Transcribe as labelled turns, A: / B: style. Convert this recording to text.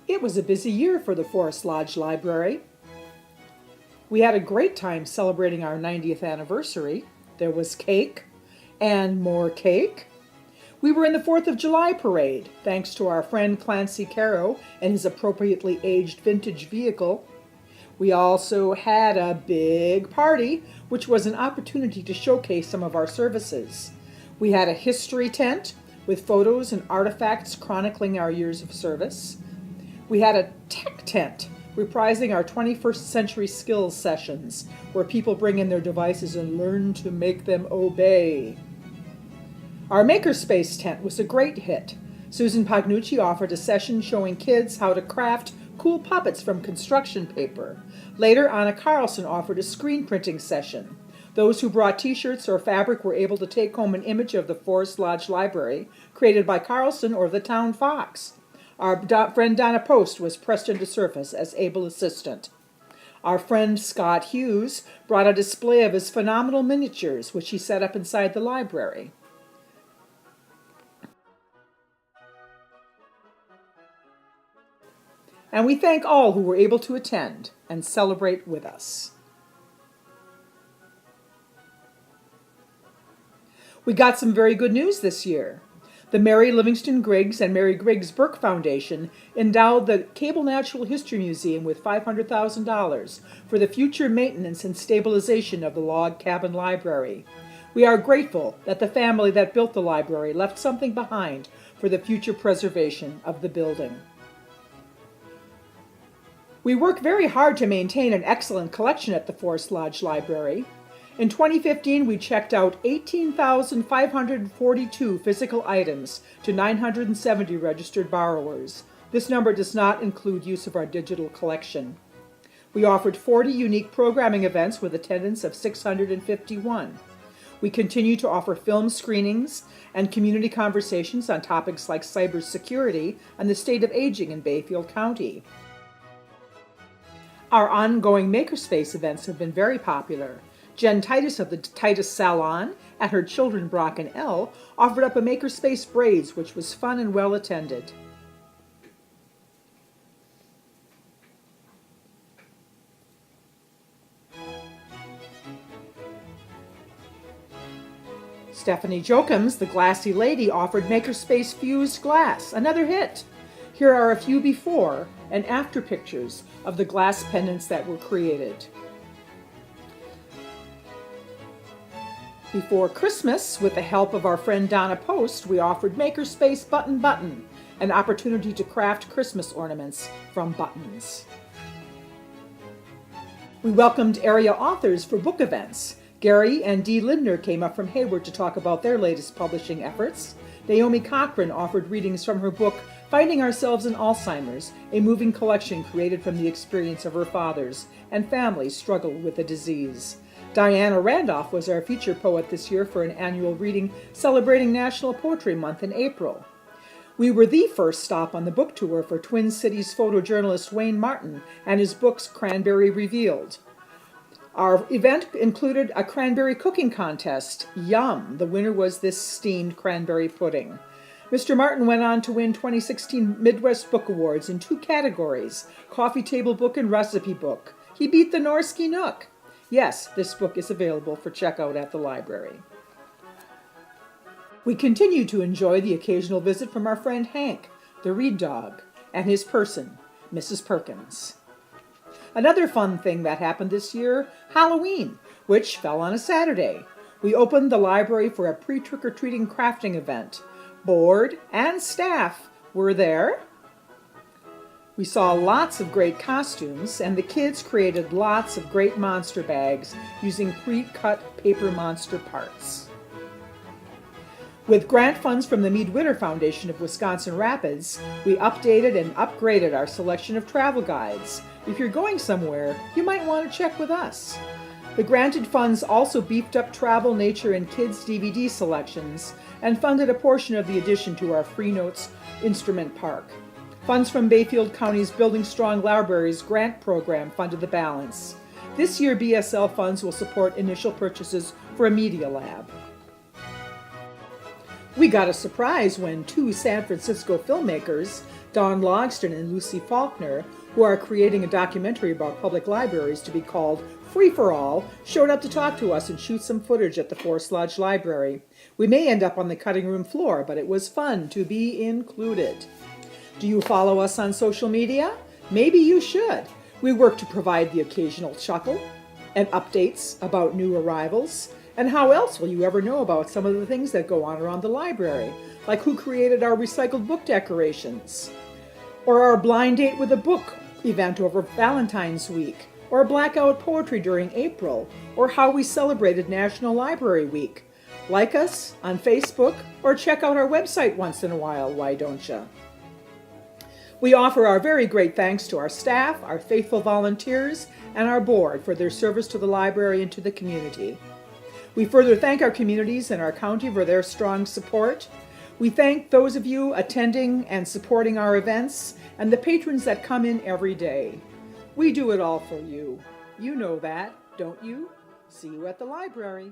A: It was a busy year for the Forest Lodge Library. We had a great time celebrating our 90th anniversary. There was cake and more cake. We were in the 4th of July parade, thanks to our friend Clancy Caro and his appropriately aged vintage vehicle. We also had a big party, which was an opportunity to showcase some of our services. We had a history tent with photos and artifacts chronicling our years of service. We had a tech tent reprising our 21st century skills sessions, where people bring in their devices and learn to make them obey. Our makerspace tent was a great hit. Susan Pagnucci offered a session showing kids how to craft cool puppets from construction paper. Later, Anna Carlson offered a screen printing session. Those who brought t-shirts or fabric were able to take home an image of the Forest Lodge Library, created by Carlson or the Town Fox. Our friend Donna Post was pressed into service as able assistant. Our friend Scott Hughes brought a display of his phenomenal miniatures, which he set up inside the library. And we thank all who were able to attend and celebrate with us. We got some very good news this year. The Mary Livingston Griggs and Mary Griggs Burke Foundation endowed the Cable Natural History Museum with $500,000 for the future maintenance and stabilization of the log cabin library. We are grateful that the family that built the library left something behind for the future preservation of the building. We work very hard to maintain an excellent collection at the Forest Lodge Library. In 2015, we checked out 18,542 physical items to 970 registered borrowers. This number does not include use of our digital collection. We offered 40 unique programming events with attendance of 651. We continue to offer film screenings and community conversations on topics like cybersecurity and the state of aging in Bayfield County. Our ongoing Makerspace events have been very popular. Jen Titus of the Titus Salon and her children Brock and Elle offered up a Makerspace braids, which was fun and well attended. Stephanie Jokums, the Glassy Lady, offered Makerspace fused glass, another hit. Here are a few before and after pictures of the glass pendants that were created. Before Christmas, with the help of our friend Donna Post, we offered Makerspace Button Button, an opportunity to craft Christmas ornaments from buttons. We welcomed area authors for book events. Gary and Dee Lindner came up from Hayward to talk about their latest publishing efforts. Naomi Cochran offered readings from her book, Finding Ourselves in Alzheimer's, a moving collection created from the experience of her fathers and family's struggle with the disease. Diana Randolph was our feature poet this year for an annual reading celebrating National Poetry Month in April. We were the first stop on the book tour for Twin Cities photojournalist Wayne Martin and his books Cranberry Revealed. Our event included a cranberry cooking contest. Yum! The winner was this steamed cranberry pudding. Mr. Martin went on to win 2016 Midwest Book Awards in 2 categories, Coffee Table Book and Recipe Book. He beat the Norsky Nook. Yes, this book is available for checkout at the library. We continue to enjoy the occasional visit from our friend Hank, the Reed Dog, and his person, Mrs. Perkins. Another fun thing that happened this year, Halloween, which fell on a Saturday. We opened the library for a pre-trick-or-treating crafting event. Board and staff were there. We saw lots of great costumes, and the kids created lots of great monster bags using pre-cut paper monster parts. With grant funds from the Mead Witter Foundation of Wisconsin Rapids, we updated and upgraded our selection of travel guides. If you're going somewhere, you might want to check with us. The granted funds also beefed up travel, nature, and kids' DVD selections and funded a portion of the addition to our Free Notes Instrument Park. Funds from Bayfield County's Building Strong Libraries grant program funded the balance. This year, BSL funds will support initial purchases for a media lab. We got a surprise when two San Francisco filmmakers, Don Logston and Lucy Faulkner, who are creating a documentary about public libraries to be called Free for All, showed up to talk to us and shoot some footage at the Forest Lodge Library. We may end up on the cutting room floor, but it was fun to be included. Do you follow us on social media? Maybe you should. We work to provide the occasional chuckle and updates about new arrivals. And how else will you ever know about some of the things that go on around the library, like who created our recycled book decorations, or our blind date with a book event over Valentine's Week, or blackout poetry during April, or how we celebrated National Library Week. Like us on Facebook or check out our website once in a while, why don't you? We offer our very great thanks to our staff, our faithful volunteers, and our board for their service to the library and to the community. We further thank our communities and our county for their strong support. We thank those of you attending and supporting our events and the patrons that come in every day. We do it all for you. You know that, don't you? See you at the library.